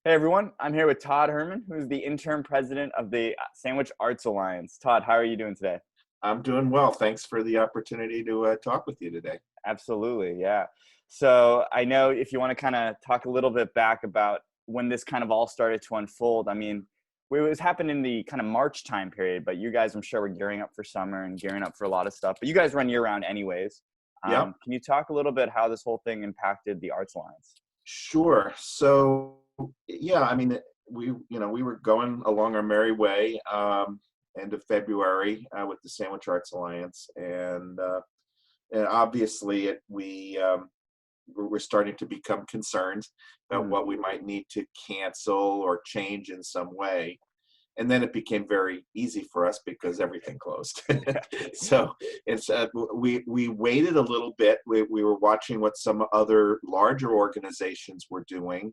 Hey everyone, I'm here with Todd Herman, who's the interim president of the Sandwich Arts Alliance. Todd, how are you doing today? I'm doing well. Thanks for the opportunity to talk with you today. Absolutely, yeah. So I know if you want to kind of talk a little bit back about when this kind of all started to unfold. I mean, it was happening in the kind of March time period, but you guys, I'm sure, were gearing up for summer and gearing up for a lot of stuff. But you guys run year round anyways. Yep, Can you talk a little bit how this whole thing impacted the Arts Alliance? sure. So, yeah, I mean, we were going along our merry way, end of February with the Sandwich Arts Alliance, and obviously we're starting to become concerned about Mhm. what we might need to cancel or change in some way. And then it became very easy for us because everything closed. So we waited a little bit. We were watching what some other larger organizations were doing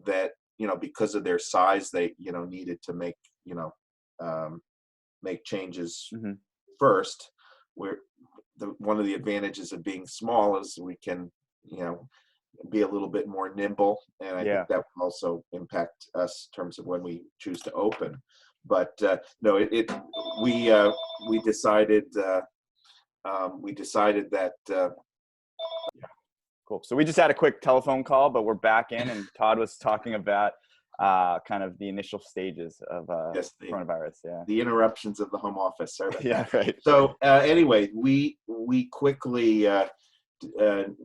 that, because of their size, they, needed to um, make changes Mhm. first. We're one of the advantages of being small is we can, you know, be a little bit more nimble, and I think Yeah. that will also impact us in terms of when we choose to open. But no, it we decided that Cool. So we just had a quick telephone call, but we're back in, and Todd was talking about kind of the initial stages of yes, coronavirus. Yeah. the interruptions of the home office. Sorry about Yeah. that. Right. So anyway, we quickly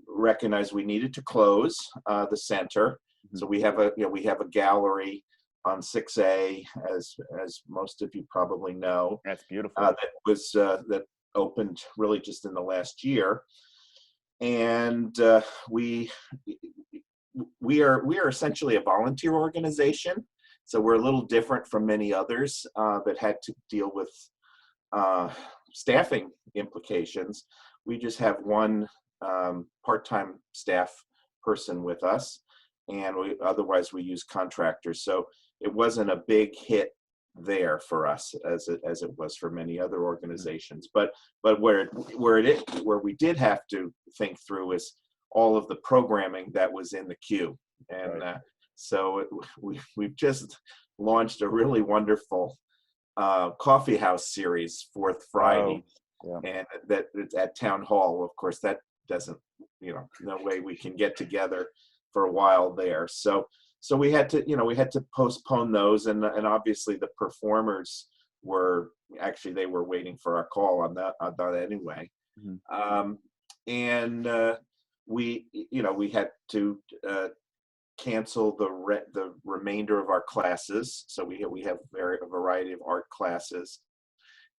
recognized we needed to close the center. Mhm. So we have a gallery on 6A, as most of you probably know, That's beautiful. that opened really just in the last year, and we are essentially a volunteer organization. So we're a little different from many others that had to deal with uh, staffing implications. We just have one part-time staff person with us, and otherwise we use contractors. So it wasn't a big hit there for us as it was for many other Mhm. organizations. But where we did have to think through is all of the programming that was in the queue, and Right. we've just launched a really wonderful coffee house series, Fourth Oh, Friday, yeah. and that it's at Town Hall. Of course, that doesn't, no way we can get together for a while there. So we had to postpone those, and obviously the performers they were waiting for our call on that anyway. Mhm. Um, and we had to cancel the remainder of our classes. So we have a variety of art classes,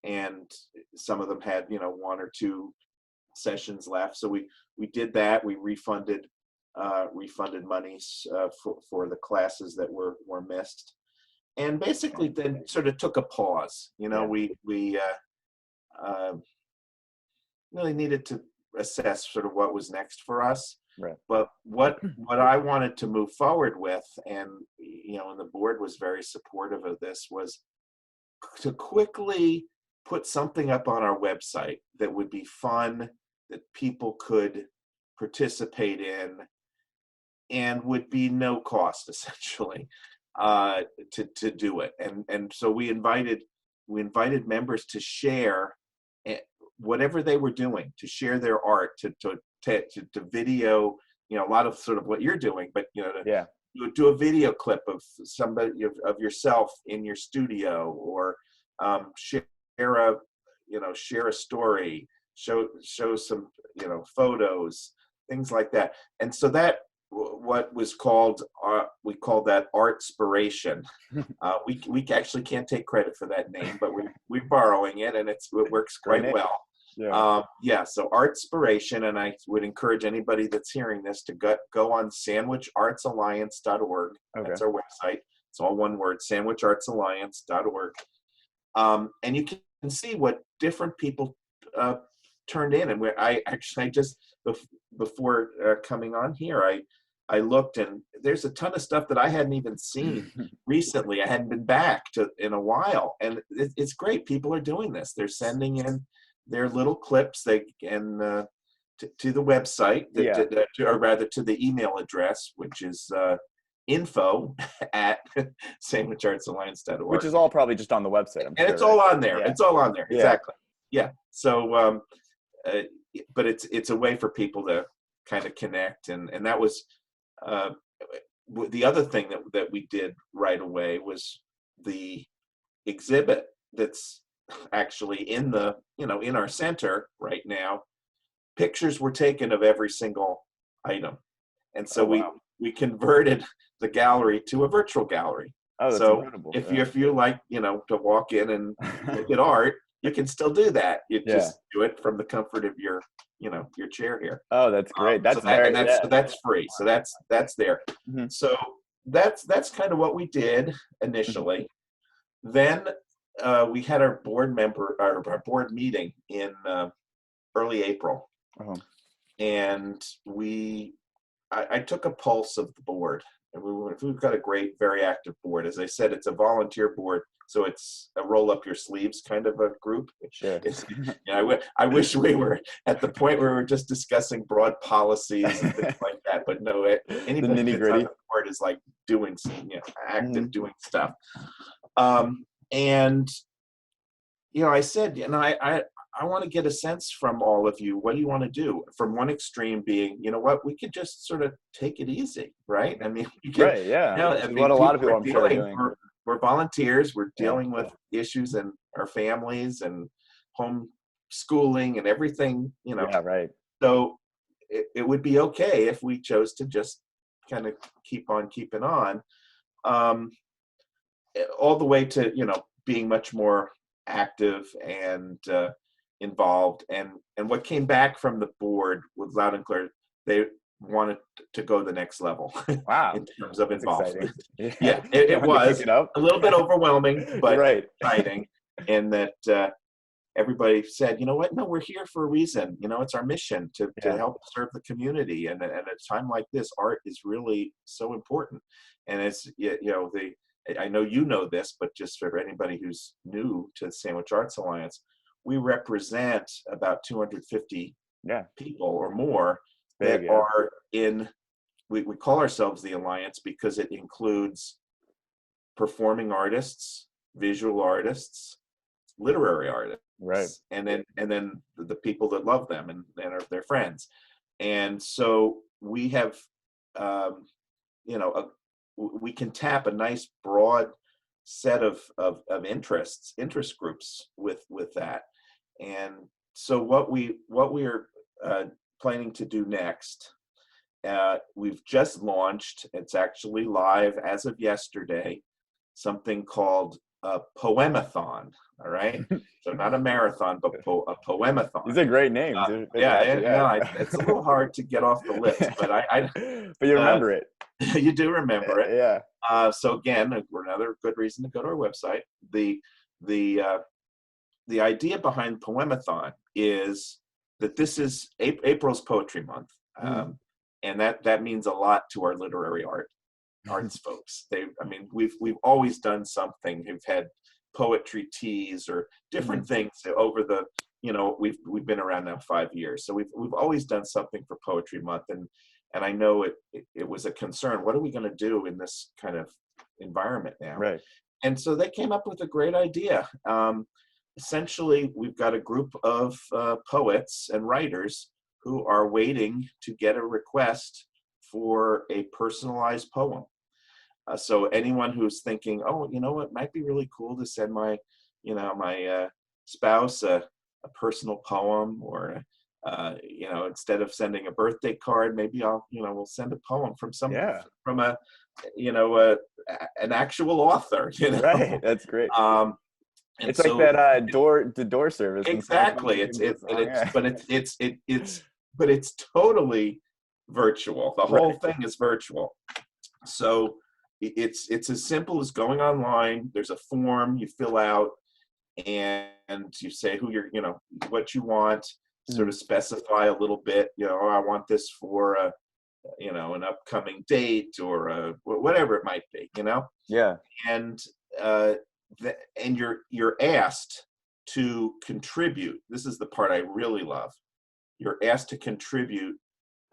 and some of them had one or two sessions left. So we did that. We refunded monies for the classes that were missed, and Okay. basically then sort of took a pause. Yeah. Uh, really needed to assess sort of what was next for us. Right. But what I wanted to move forward with, and the board was very supportive of this, was to quickly put something up on our website that would be fun, that people could participate in, and would be no cost essentially to do it. And so we invited members to share eh, whatever they were doing, to share their art, to video, a lot of sort of what you're doing, but Yeah. to do a video clip of somebody of yourself in your studio, or share a story, show some photos, things like that. And so that what was called we call that artspiration. We actually can't take credit for that name, but we're borrowing it, and it works Great quite name. well. Yeah. Yeah, so artspiration, and I would encourage anybody that's hearing this to go on sandwichartsalliance.org. Okay. That's our website. It's all one word, sandwichartsalliance.org. And you can see what different people uh, turned in. And where I just before coming on here, I looked, and there's a ton of stuff that I hadn't even seen recently. I hadn't been back to in a while, and it's great. People are doing this. They're sending in their little clips. They and to the website, Yeah. or rather to the email address, which is info at sandwichartsalliance.org. Which is all probably just on the website, I'm And sure, it's right? all on there. Yeah. It's all on there. Yeah. Exactly. Yeah. So, uh, but it's a way for people to kind of connect. And that was, uh, the other thing that we did right away was the exhibit that's actually in the, in our center right now. Pictures were taken of every single item. And so Oh, wow. we converted the gallery to a virtual gallery. Oh, that's So incredible. if you like, to walk in and look at art, you can still do that. You Yeah. just do it from the comfort of your chair here. Oh, that's great. So That's very, yeah. that's free. So that's there. Mhm. So that's kind of what we did Mhm. initially. Then we had our board meeting in early April, Oh, and I took a pulse of the board, and we've got a great, very active board. As I said, it's a volunteer board, so it's a roll up your sleeves kind of a group. sure. I wish we were at the point where we're just discussing broad policies and things like that, but no, The anybody nitty that's on gritty. the board is like doing some, active Mhm. doing stuff. And I said, I want to get a sense from all of you. What do you want to do? From one extreme being, what, we could just sort of take it easy, right? I mean, we could, Right, yeah. Which I is mean, what a lot of people people, are I'm sure, are dealing, doing. we're volunteers, we're Yeah. dealing with issues in our families and home schooling and everything, Yeah, right. so it would be okay if we chose to just kind of keep on keeping on. Um, all the way to being much more active and involved, and what came back from the board was loud and clear. They wanted to go the next level Wow. in terms of That's exciting. involvement. Yeah. Yeah, They it wanted to kick was it up. a little bit overwhelming, but Right. exciting. And that everybody said, you know what, no, we're here for a reason. It's our mission to Yeah. help serve the community, and at a time like this, art is really so important. And it's, I know you know this, but just for anybody who's new to the Sandwich Arts Alliance, we represent about 250 Yeah. people or more Big, that yeah. are in, we call ourselves the Alliance because it includes performing artists, visual artists, literary Right. artists, and then the people that love them and are their friends. And so we have, um, we can tap a nice broad set of interest groups with that. And so what we are planning to do next, we've just launched, it's actually live as of yesterday, something called a poemathon. All right, so not a marathon, but a poemathon. These are great names. They're Yeah, catchy, yeah. it's a little hard to get off the lips, but But you uh, remember it. you do remember it. Yeah. So again, another good reason to go to our website. The the idea behind Poemathon is that this is April's Poetry Month, Mhm. and that means a lot to our literary arts folks. I mean, we've always done something. We've had poetry teas or different Mhm. things over the, we've been around now 5 years, so we've always done something for Poetry Month, and I know it was a concern. What are we going to do in this kind of environment now? Right. And so they came up with a great idea. Essentially, we've got a group of poets and writers who are waiting to get a request for a personalized poem. So anyone who's thinking, oh, it might be really cool to send my spouse a personal poem, or instead of sending a birthday card, maybe we'll send a poem Yeah. from an actual author. Right. That's great. Um, and It's like so that the door service when someone comes exactly, and it's sings a it, and song. it's Yeah. but it's totally virtual. The whole Right. thing is virtual. So it's as simple as going online. There's a form you fill out, and you say who what you want. Sort Mhm. of specify a little bit. I want this for an upcoming date, or whatever it might be. Yeah. And uh, and you're asked to contribute. This is the part I really love. You're asked to contribute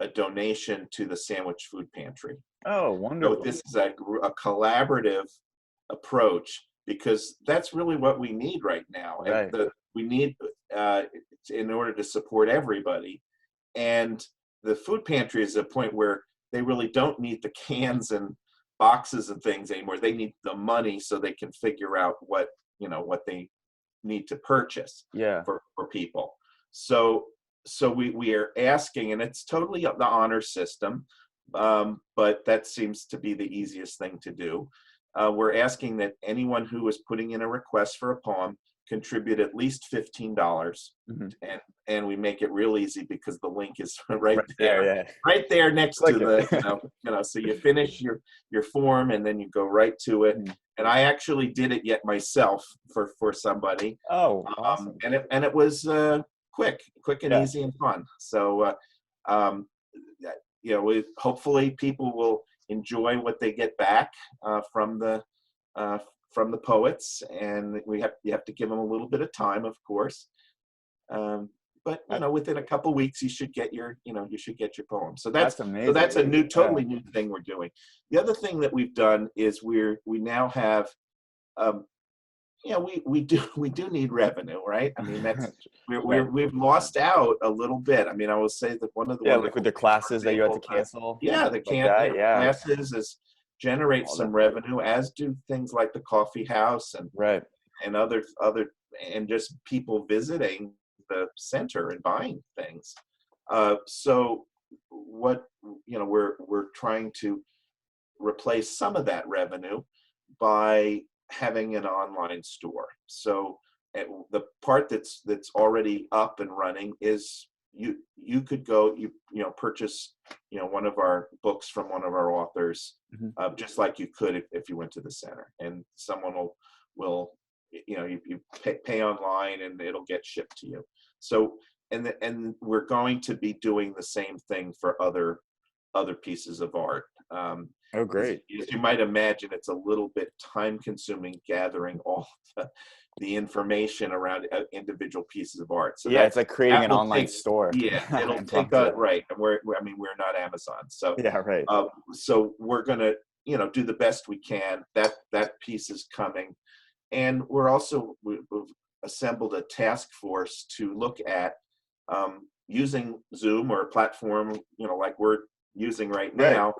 a donation to the Sandwich Food Pantry. Oh, So wonderful. this is a collaborative approach, because that's really what we need right now. And Right. we need, uh, in order to support everybody. And the food pantry is a point where they really don't need the cans and boxes and things anymore. They need the money so they can figure out what they need to purchase Yeah. for people. So we are asking, and it's totally the honor system, but that seems to be the easiest thing to do. We're asking that anyone who is putting in a request for a poem contribute at least $15, Mhm. and we make it real easy because the link is right Right there, there, yeah. right there next to Click the it. so you finish your form and then you go right to it. Mhm. And I actually did it yet myself for somebody, Oh, awesome. and it was quick and Yeah. easy and fun. So um, hopefully people will enjoy what they get back uh, from the poets, and you have to give them a little bit of time, of course. Um, but That within a couple weeks, you should get your poem. So that's that's so amazing. that's a Yeah. totally new thing we're doing. The other thing that we've done is we now have, um, we do need revenue, right? I mean, that's Right. we've lost out a little bit. I mean, I will say that one of the Yeah, like with wonderful the things classes we're that you had to able to, cancel and yeah, the things like can't that. Yeah. classes is generate All some that. revenue, as do things like the coffee house Right. and other and just people visiting the center and buying things. So what we're trying to replace some of that revenue by having an online store. So the part that's already up and running is, you could go, purchase one of our books from one of our authors, Mhm. just like you could if you went to the center, and someone will you pay online and it'll get shipped to you. So and we're going to be doing the same thing for other pieces of art. Oh, As, great. as you might imagine, it's a little bit time consuming gathering all the information around individual pieces of art. So Yeah, it's like creating that an will online take, store yeah, it'll on take top of that. right. And I mean, we're not Amazon. So, Yeah, right. we're going to, do the best we can. That piece is coming. And we've assembled a task force to look at, using Zoom or a platform, like we're using right Right. now.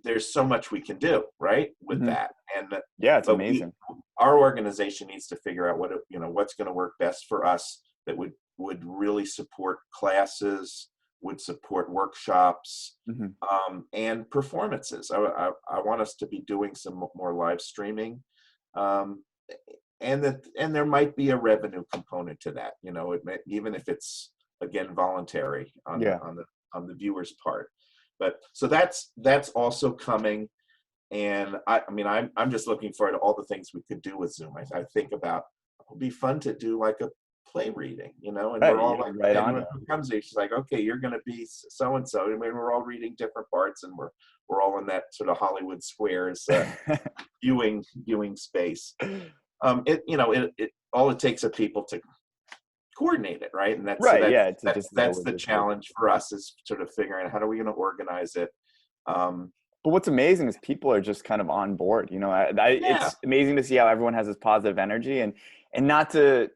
There's so much we can do, right, with Mhm. that. And Yeah, it's but amazing. our organization needs to figure out what's going to work best for us, that would really support classes, would support workshops, Mhm. and performances. I want us to be doing some more live streaming, um, and there might be a revenue component to that. Even if it's, again, voluntary on the Yeah. on the on the viewer's part. But so that's also coming. And I mean, I'm just looking forward to all the things we could do with Zoom. I think about, it would be fun to do like a play reading, and Right, we're all you're like, right on anyone it. who comes here, she's like, okay, you're going to be so and so. I mean, we're all reading different parts, and we're all in that sort of Hollywood Squares viewing space. All it takes are people to coordinate it, right? And Right, yeah, to just know that's what the you're supposed challenge for us, is sort of figuring out how are we going to organize it. Um, But what's amazing is people are just kind of on board. yeah, It's amazing to see how everyone has this positive energy, and not to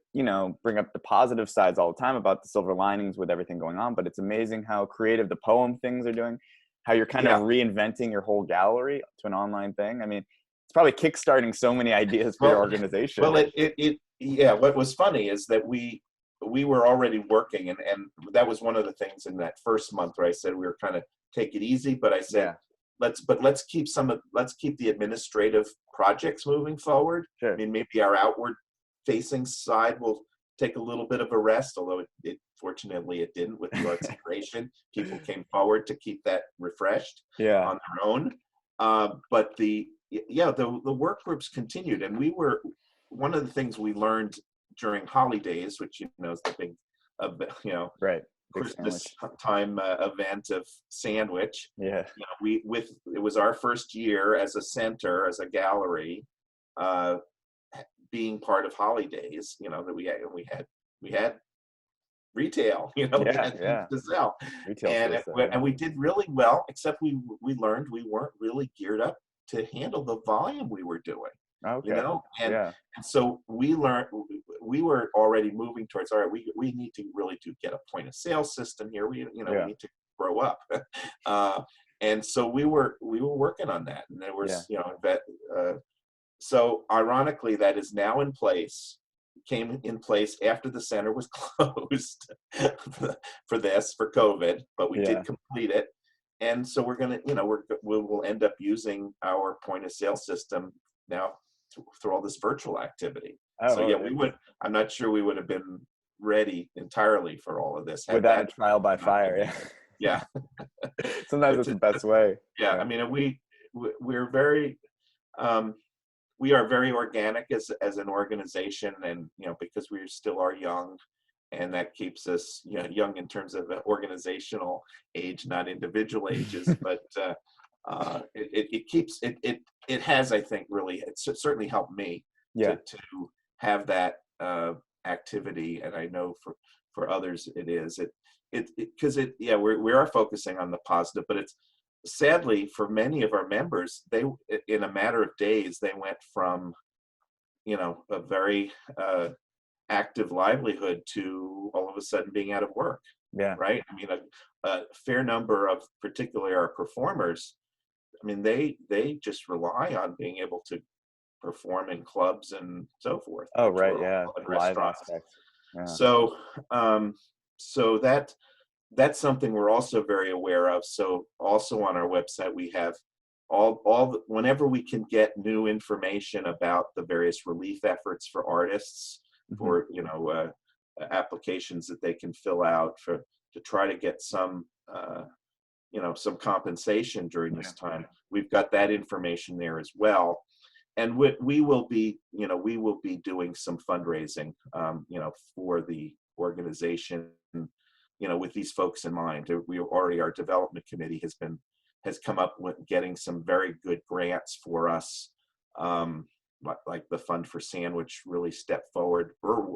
bring up the positive sides all the time about the silver linings with everything going on. But it's amazing how creative the poem things are doing, how you're kind of yeah. reinventing your whole gallery to an online thing. I mean, it's probably kickstarting so many ideas for your Well, organization. well, yeah. What was funny is that we were already working, and that was one of the things in that first month where I said we were kind of take it easy, but I said, Yeah, let's keep the administrative projects moving forward. I sure. mean, maybe our outward facing side will take a little bit of a rest, although it fortunately it didn't with the arts and creation. People came forward to keep that refreshed Yeah. on their own. But the work groups continued, and we were one of the things we learned during holidays, which is the big, uh, you know, Right. Big Christmas sandwich. time event of sandwich. Yeah. It was our first year as a center, as a gallery, uh, being part of holidays. That we had retail, we Yeah, had things yeah. to sell. Retail And space there. and we did really well, except we learned we weren't really geared up to handle the volume we were doing, Yeah. you Okay. know? Yeah. And so we learned, we were already moving towards, all right, we need to really do get a point of sale system here. We Yeah. need to grow up. uh, and so we were working on that. And there Yeah. was, uh, so ironically, that is now in place, came in place after the center was closed for COVID, but we did Yeah. complete it. And so we're gonna, we will end up using our point of sale system now through all this virtual activity. So Oh, yeah, yeah. I'm not sure we would have been ready entirely for all of this had Without a that trial by not been fire. made. Yeah. Yeah. Sometimes But it's the best way. yeah, I Yeah. mean, and we're very, um, we are very organic as an organization, and because we still are young, and that keeps us young in terms of organizational age, not individual ages. But it keeps it has, I think, really, it's certainly helped me Yeah. to have that activity, and I know for others it is it because yeah, we are focusing on the positive, but it's sadly for many of our members, they in a matter of days they went from a very active livelihood to all of a sudden being out of work, Yeah. right? I mean, a fair number of, particularly our performers, I mean, they just rely on being able to perform in clubs and so forth, Oh, which right. were Yeah. all in Live restaurants. aspect. Yeah. So, so that's something we're also very aware of. So also on our website, we have whenever we can get new information about the various relief efforts for artists, Hmm. for applications that they can fill out to try to get some compensation during Yeah. this time. We've got that information there as well. And we will be doing some fundraising, for the organization, with these folks in mind. Our development committee has come up with getting some very good grants for us, like the Fund for Sandwich really stepped forward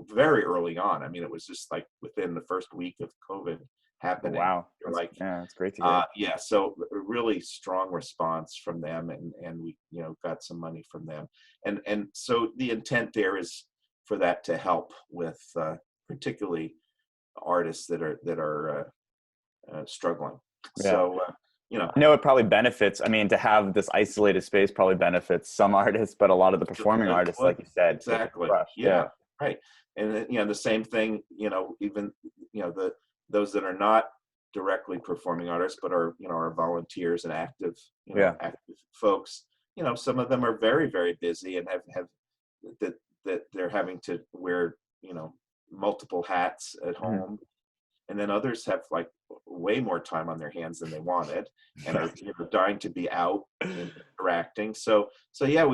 very early on. I mean, it was just like within the first week of COVID Oh, happening. wow. They're like, That's great to hear. yeah, so a really strong response from them, and we got some money from them, and so the intent there is for that to help with particularly artists that are struggling. Yeah. So I know it probably benefits. I mean, to have this isolated space probably benefits some artists, but a lot of the performing it artists, would, like you said, they get exactly, crushed. yeah, Yeah. right. And then, the same thing, even those that are not directly performing artists but are volunteers and active, Yeah. active folks. Some of them are very, very busy and have that they're having to wear multiple hats at Mhm. home, and then others have like way more time on their hands than they wanted, and are dying to be out and interacting. So yeah,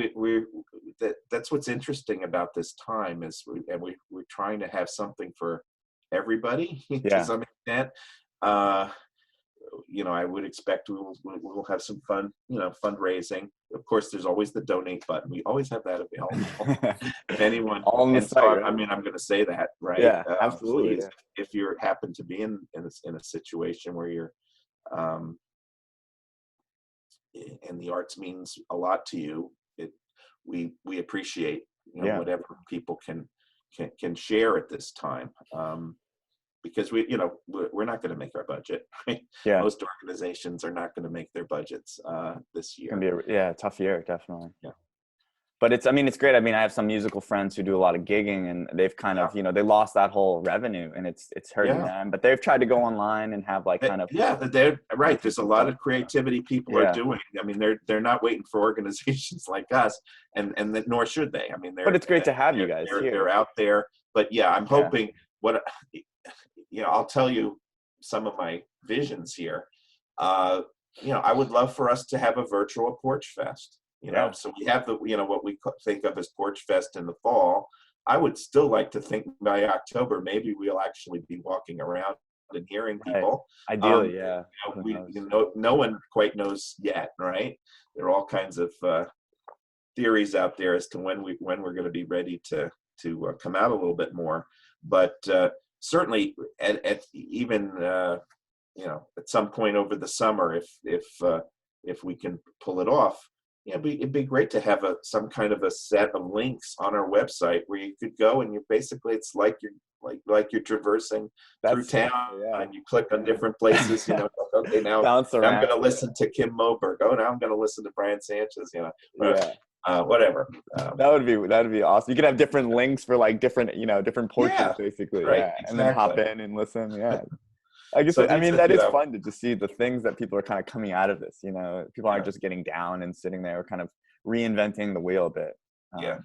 that's what's interesting about this time is we're trying to have something for everybody to Yeah. some extent. uh I would expect we'll have some fun, fundraising. Of course, there's always the donate button. We always have that available. If anyone, All on the and so site, I right? mean, I'm going to say that, right? Yeah, absolutely. Please, Yeah. if you happen to be in a situation where you're, um, and the arts means a lot to you, we appreciate Yeah. whatever people can share at this time. Because we're not going to make our budget. Right? Yeah. Most organizations are not going to make their budgets this It's gonna year. be a tough year, definitely. Yeah. But it's great. I mean, I have some musical friends who do a lot of gigging, and they've kind Yeah. of, they lost that whole revenue, and it's hurting Yeah. them. But they've tried to go online and have like kind of Yeah, they're right. There's a some lot stuff. of creativity people are Yeah. doing. I mean, they're not waiting for organizations like us, and nor should they. I mean, But it's great to have you guys they're here. out there. But yeah, I'm Yeah. hoping what I'll tell you some of my visions here. I would love for us to have a virtual Porch Fest. Yeah. So we have what we think of as Porch Fest in the fall. I would still like to think by October, maybe we'll actually be walking around and hearing Right. people. Ideally, yeah. Who We, knows? no one quite knows yet, right? There are all kinds of theories out there as to when we're going to be ready to come out a little bit more. But certainly at even at some point over the summer, if we can pull it off, it'd be great to have some kind of a set of links on our website where you could go and it's like you're traversing through That's town, yeah. and you click on different places. Okay, now Bounce I'm around. going to listen to Kim Moberg. Oh, now I'm going to listen to Brian Sanchez. Yeah. Whatever. That'd be awesome. You could have different links for like different different portions, Yeah, basically. right, Yeah, and then hop exactly. in and listen. Yeah. I guess So I these mean are, that is fun to just see the things that people are kind of coming out of this. People aren't yeah, just getting down and sitting there, kind of reinventing the wheel a bit. yeah.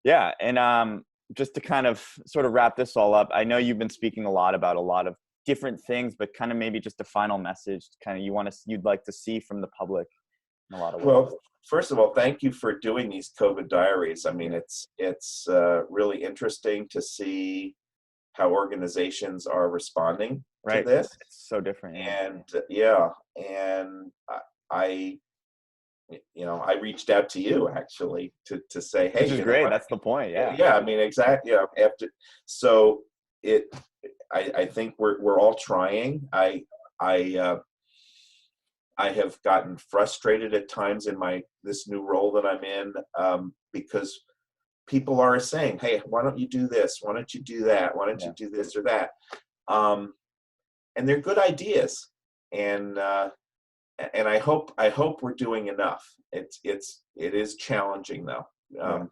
Yeah, and just to kind of sort of wrap this all up, I know you've been speaking a lot about a lot of different things, but kind of maybe just a final message, kind of you'd like to see from the public in a lot of ways. Well, first of all, thank you for doing these COVID diaries. I mean, it's really interesting to see how organizations are responding to Right, this. it's so different. And and I I reached out to you actually to say, hey, Which is great. That's the point. Yeah. yeah, I mean, exactly. After, so it, I think we're all trying. I have gotten frustrated at times in this new role that I'm in, because people are saying, hey, why don't you do this? Why don't you do that? Why don't you do this or that? And they're good ideas, and I hope we're doing enough. It is challenging though,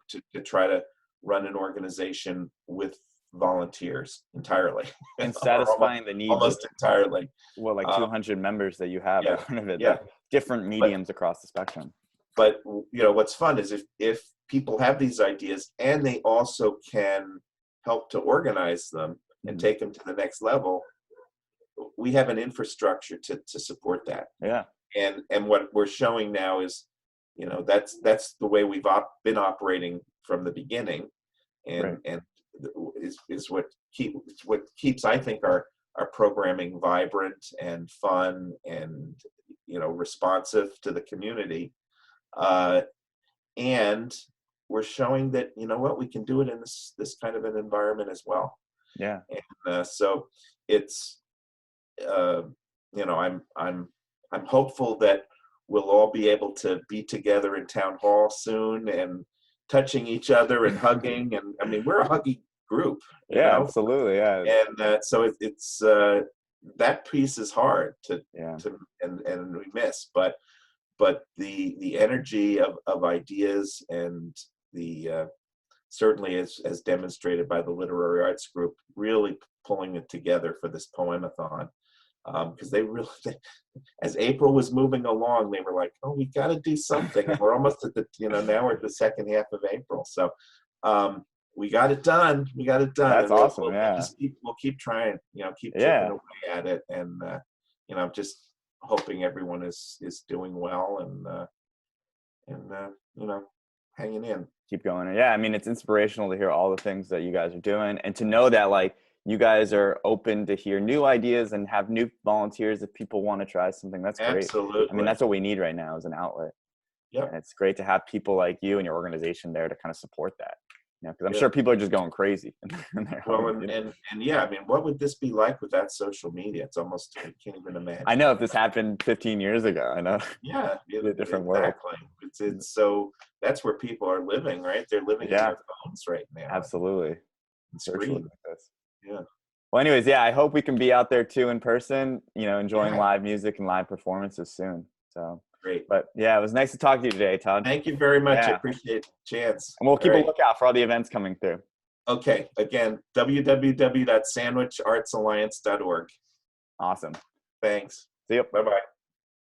to try to run an organization with volunteers entirely, And satisfying the needs almost of entirely. like 200 members that you have in front of it. Yeah. Different mediums across the spectrum. But what's fun is if people have these ideas and they also can help to organize them and take them to the next level, we have an infrastructure to support that. Yeah. And what we're showing now is, that's the way we've been operating from the beginning, and is what keeps, I think, our programming vibrant and fun and responsive to the community, and we're showing that we can do it in this kind of an environment as well. Yeah. And so it's I'm hopeful that we'll all be able to be together in town hall soon and touching each other and hugging. And I mean, we're a huggy group. Absolutely. Yeah. And so it's that piece is hard to and we miss, but the energy of ideas and the certainly as demonstrated by the literary arts group really pulling it together for this poemathon. Because as April was moving along, they were like, "Oh, we got to do something." And we're almost at now we're at the second half of April, so we got it done. We got it done. That's awesome. We'll keep trying. Keep chipping away at it, and just hoping everyone is doing well and hanging in. Keep going. Yeah, I mean, it's inspirational to hear all the things that you guys are doing, and to know that you guys are open to hear new ideas and have new volunteers if people want to try something. That's great. Absolutely. I mean, that's what we need right now is an outlet. Yeah. And it's great to have people like you and your organization there to kind of support that. Because I'm sure people are just going crazy. Well, and yeah, I mean, what would this be like without social media? It's almost, I can't even imagine. I know if this happened 15 years ago, I know. Yeah. It'd be a different world. It's so that's where people are living, right? They're living in their phones right now. Absolutely. Screen. Yeah. Well, anyways, I hope we can be out there too in person, enjoying live music and live performances soon. So great. But it was nice to talk to you today, Todd. Thank you very much. I appreciate the chance. And we'll keep a lookout for all the events coming through. Okay. Again, www.sandwichartsalliance.org. Awesome. Thanks. See you. Bye-bye.